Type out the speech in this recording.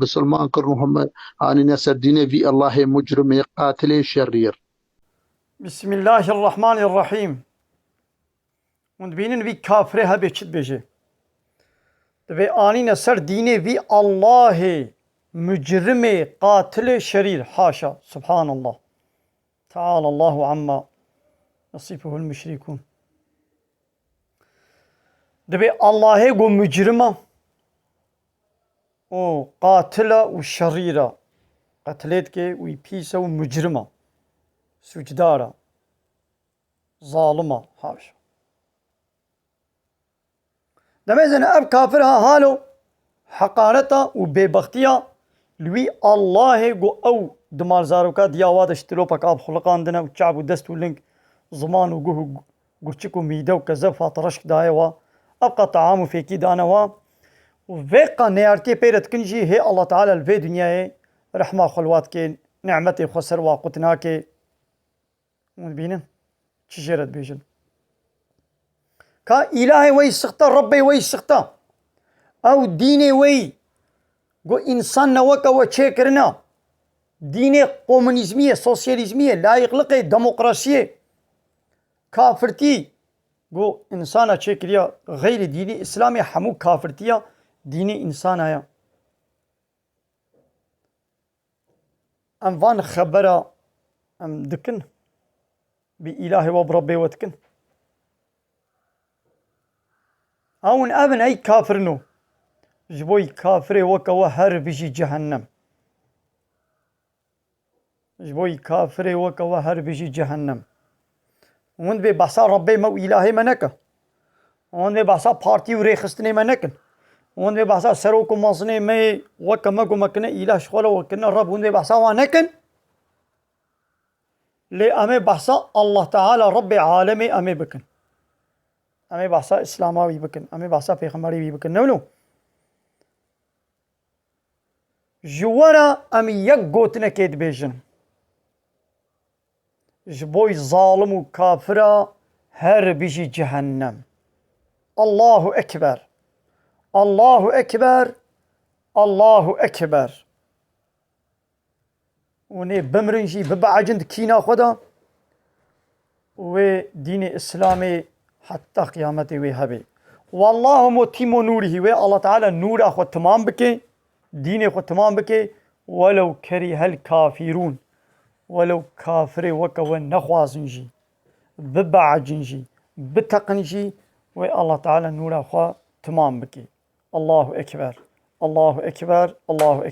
بسلمان كر محمد آني نسر ديني في الله مجرم قاتل شرير. بسم الله الرحمن الرحيم. ونبينن في كافره هبه بيجي دبي آني نسر ديني في الله مجرم قاتل شرير. حاشا سبحان الله تعالى الله عما يصفه المشركون. دبي الله قو مجرمه وقاتله وشريره قتلتك ويبيسه ومجرمه سجداره ظالمه. حاشا دمزن اب كافرها هالو حقارتها وبيبختيها لوي الله قو او دمار زاروكا دياواد اشتلو بكاب خلقاندنا وشعب ودست ولنك زمان وقوه قرشكو ميدو كذا فاطرشك دايوا ابقى طعام فيكي دانوا وفيقا نيارتي بيرت كنجي هي الله تعالى الفي دنيا رحمة خلواتك نعمتي خسر واقتناك بينن تشجرت بيجن كا إلهي وي سخطة ربي وي سخطة أو ديني وي قو إنسان نوكا وشيكرنا ديني كومونيزمية سوسياليزمية لا يقلقي ديمقراسية كافرتي قو إنسانا شيكريا غير ديني إسلامي حمو كافرتيا ديني إنسانا أم فان خبرا أم دكن بإلهي وبربي وتكن أون أبن أي كافر نو جبوي كافر وكوا هر بيجي جهنم جبوي كافر وكوا هر بيجي جهنم ومن بي بحثا ربي مو إلهي منك ومن بي بحثا بارتي وريخستني منك ومن بي بحثا سروكو مصني مي وكمكو مكنا إله شغل وكنا رب ومن بي بحثا وانكن لي أمي بحثا الله تعالى ربي عالمي أمي بكن أمي بحثا إسلاماوي بكن أمي بحثا بيغماري بكن نولو جوانا أمي يقوتنا كيد بيجن جبوي ظالم وكافرة هر بيجي جهنم. الله أكبر الله أكبر الله أكبر. وني بمرنجي ببعجند كينا خدا ودين إسلامي حتى قيامتي وهبي والله متم نوره الله تعالى نور أخو تمام بكي دين أخو تمام بكي ولو كره الكافرون ولو كافر وكوا نخوازنجي ببعجنجي بتقنجي والله تعالى نور أخو تمام بكي. الله أكبر الله أكبر الله أكبر.